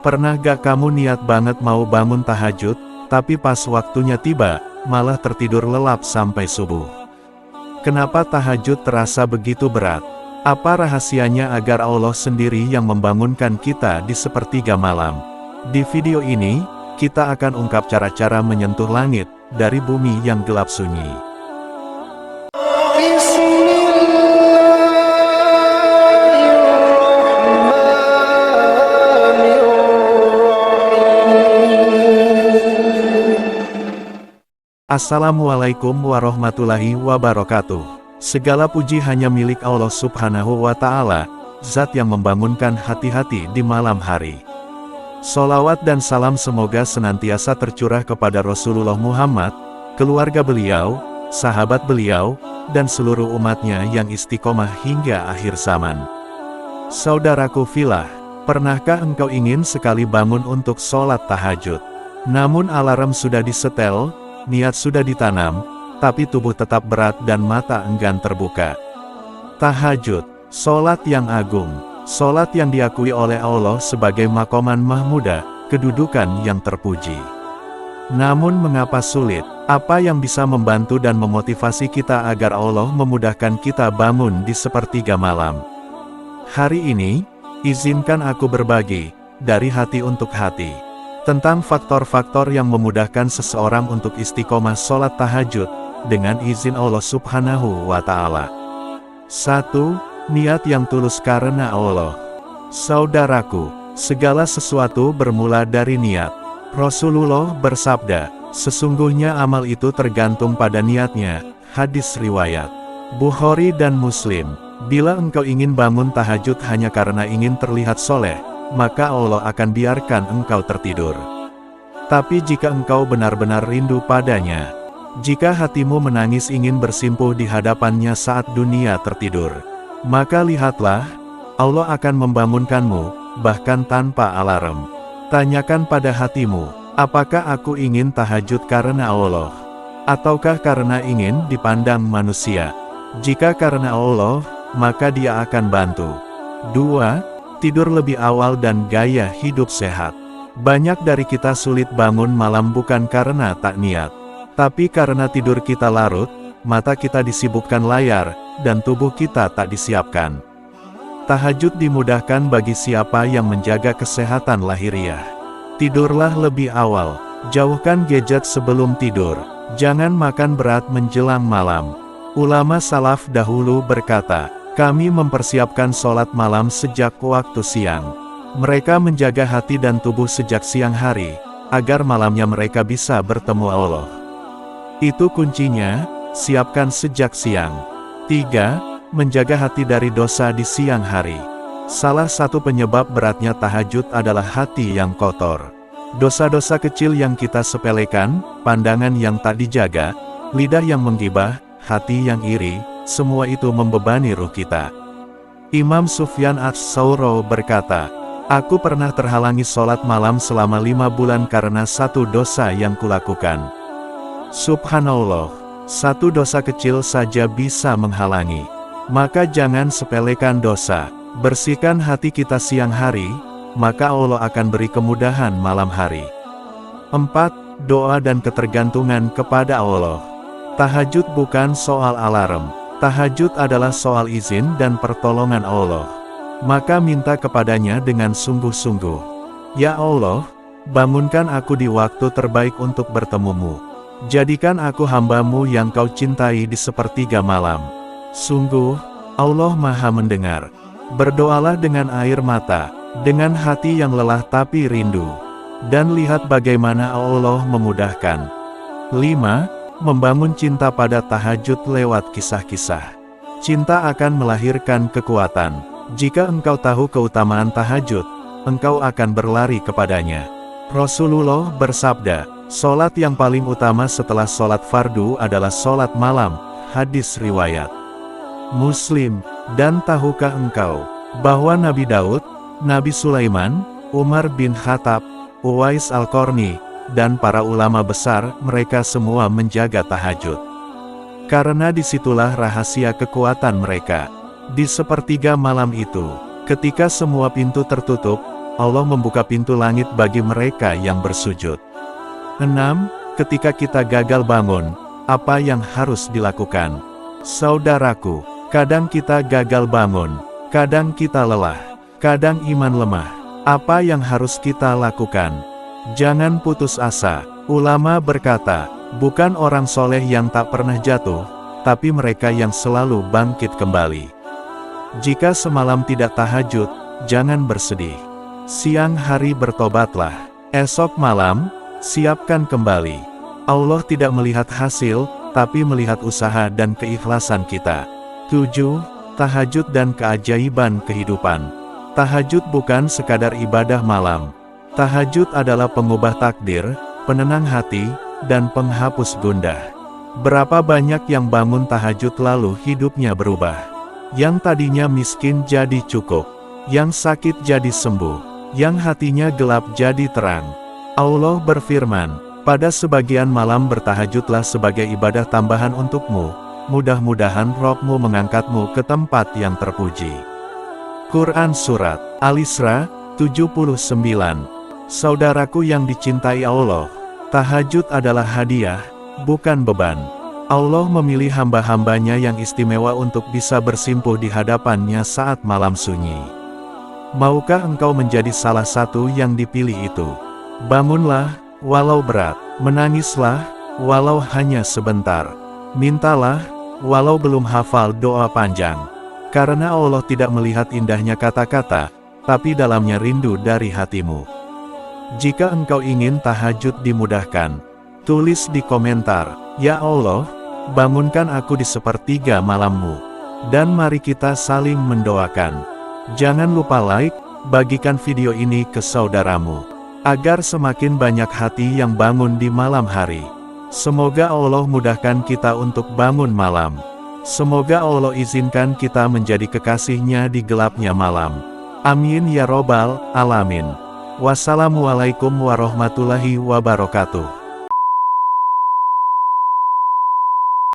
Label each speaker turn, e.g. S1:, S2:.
S1: Pernah gak kamu niat banget mau bangun tahajud, tapi pas waktunya tiba, malah tertidur lelap sampai subuh? Kenapa tahajud terasa begitu berat? Apa rahasianya agar Allah sendiri yang membangunkan kita di sepertiga malam? Di video ini, kita akan ungkap cara-cara menyentuh langit dari bumi yang gelap sunyi. Assalamualaikum warahmatullahi wabarakatuh. Segala puji hanya milik Allah Subhanahu wa Ta'ala, Zat yang membangunkan hati-hati di malam hari. Sholawat dan salam semoga senantiasa tercurah kepada Rasulullah Muhammad, keluarga beliau, sahabat beliau, dan seluruh umatnya yang istiqomah hingga akhir zaman. Saudaraku filah, pernahkah engkau ingin sekali bangun untuk sholat tahajud? Namun alarm sudah disetel, niat sudah ditanam, tapi tubuh tetap berat dan mata enggan terbuka. Tahajud, sholat yang agung, sholat yang diakui oleh Allah sebagai maqaman mahmudah, kedudukan yang terpuji. Namun mengapa sulit? Apa yang bisa membantu dan memotivasi kita agar Allah memudahkan kita bangun di sepertiga malam? Hari ini, izinkan aku berbagi, dari hati untuk hati, tentang faktor-faktor yang memudahkan seseorang untuk istiqomah sholat tahajud, dengan izin Allah Subhanahu wa Ta'ala. 1. Niat yang tulus karena Allah. Saudaraku, segala sesuatu bermula dari niat. Rasulullah bersabda, sesungguhnya amal itu tergantung pada niatnya. Hadis riwayat Bukhari dan Muslim. Bila engkau ingin bangun tahajud hanya karena ingin terlihat soleh, maka Allah akan biarkan engkau tertidur. Tapi jika engkau benar-benar rindu padanya, jika hatimu menangis ingin bersimpuh di hadapannya saat dunia tertidur, maka lihatlah, Allah akan membangunkanmu, bahkan tanpa alarm. Tanyakan pada hatimu, apakah aku ingin tahajud karena Allah? Ataukah karena ingin dipandang manusia? Jika karena Allah, maka Dia akan bantu. 2. Tidur lebih awal dan gaya hidup sehat. Banyak dari kita sulit bangun malam bukan karena tak niat, tapi karena tidur kita larut, mata kita disibukkan layar, dan tubuh kita tak disiapkan. Tahajud dimudahkan bagi siapa yang menjaga kesehatan lahiriah. Tidurlah lebih awal, jauhkan gadget sebelum tidur, jangan makan berat menjelang malam. Ulama salaf dahulu berkata, kami mempersiapkan sholat malam sejak waktu siang. Mereka menjaga hati dan tubuh sejak siang hari, agar malamnya mereka bisa bertemu Allah. Itu kuncinya, siapkan sejak siang. 3. Menjaga hati dari dosa di siang hari. Salah satu penyebab beratnya tahajud adalah hati yang kotor. Dosa-dosa kecil yang kita sepelekan, pandangan yang tak dijaga, lidah yang menggibah, hati yang iri, semua itu membebani ruh kita. Imam Sufyan ats-Tsauri berkata, aku pernah terhalangi sholat malam selama 5 bulan karena satu dosa yang kulakukan. Subhanallah, satu dosa kecil saja bisa menghalangi. Maka jangan sepelekan dosa, bersihkan hati kita siang hari, maka Allah akan beri kemudahan malam hari. 4. Doa dan ketergantungan kepada Allah. Tahajud bukan soal alarm. Tahajud adalah soal izin dan pertolongan Allah. Maka minta kepadanya dengan sungguh-sungguh. Ya Allah, bangunkan aku di waktu terbaik untuk bertemumu. Jadikan aku hamba-Mu yang Kau cintai di sepertiga malam. Sungguh, Allah Maha mendengar. Berdoalah dengan air mata, dengan hati yang lelah tapi rindu. Dan lihat bagaimana Allah memudahkan. 5. Membangun cinta pada tahajud lewat kisah-kisah. Cinta akan melahirkan kekuatan. Jika engkau tahu keutamaan tahajud, engkau akan berlari kepadanya. Rasulullah bersabda, sholat yang paling utama setelah sholat fardu adalah sholat malam. Hadis riwayat Muslim. Dan tahukah engkau, bahwa Nabi Daud, Nabi Sulaiman, Umar bin Khattab, Uwais Al-Qarni, dan para ulama besar, mereka semua menjaga tahajud. Karena disitulah rahasia kekuatan mereka. Di sepertiga malam itu, ketika semua pintu tertutup, Allah membuka pintu langit bagi mereka yang bersujud. 6. Ketika kita gagal bangun, apa yang harus dilakukan? Saudaraku, kadang kita gagal bangun, kadang kita lelah, kadang iman lemah. Apa yang harus kita lakukan? Jangan putus asa. Ulama berkata, bukan orang soleh yang tak pernah jatuh, tapi mereka yang selalu bangkit kembali. Jika semalam tidak tahajud, jangan bersedih. Siang hari bertobatlah. Esok malam, siapkan kembali. Allah tidak melihat hasil, tapi melihat usaha dan keikhlasan kita. 7. Tahajud dan keajaiban kehidupan. Tahajud bukan sekadar ibadah malam. Tahajud adalah pengubah takdir, penenang hati, dan penghapus gundah. Berapa banyak yang bangun tahajud lalu hidupnya berubah. Yang tadinya miskin jadi cukup. Yang sakit jadi sembuh. Yang hatinya gelap jadi terang. Allah berfirman, pada sebagian malam bertahajudlah sebagai ibadah tambahan untukmu. Mudah-mudahan Rabb-mu mengangkatmu ke tempat yang terpuji. Quran Surat Al-Isra 79. Saudaraku yang dicintai Allah, tahajud adalah hadiah, bukan beban. Allah memilih hamba-hambanya yang istimewa untuk bisa bersimpuh di hadapannya saat malam sunyi. Maukah engkau menjadi salah satu yang dipilih itu? Bangunlah, walau berat. Menangislah, walau hanya sebentar. Mintalah, walau belum hafal doa panjang. Karena Allah tidak melihat indahnya kata-kata, tapi dalamnya rindu dari hatimu. Jika engkau ingin tahajud dimudahkan, tulis di komentar, "Ya Allah, bangunkan aku di sepertiga malammu." Dan mari kita saling mendoakan. Jangan lupa like, bagikan video ini ke saudaramu, agar semakin banyak hati yang bangun di malam hari. Semoga Allah mudahkan kita untuk bangun malam. Semoga Allah izinkan kita menjadi kekasih-Nya di gelapnya malam. Amin ya robbal alamin. Wassalamualaikum warahmatullahi wabarakatuh.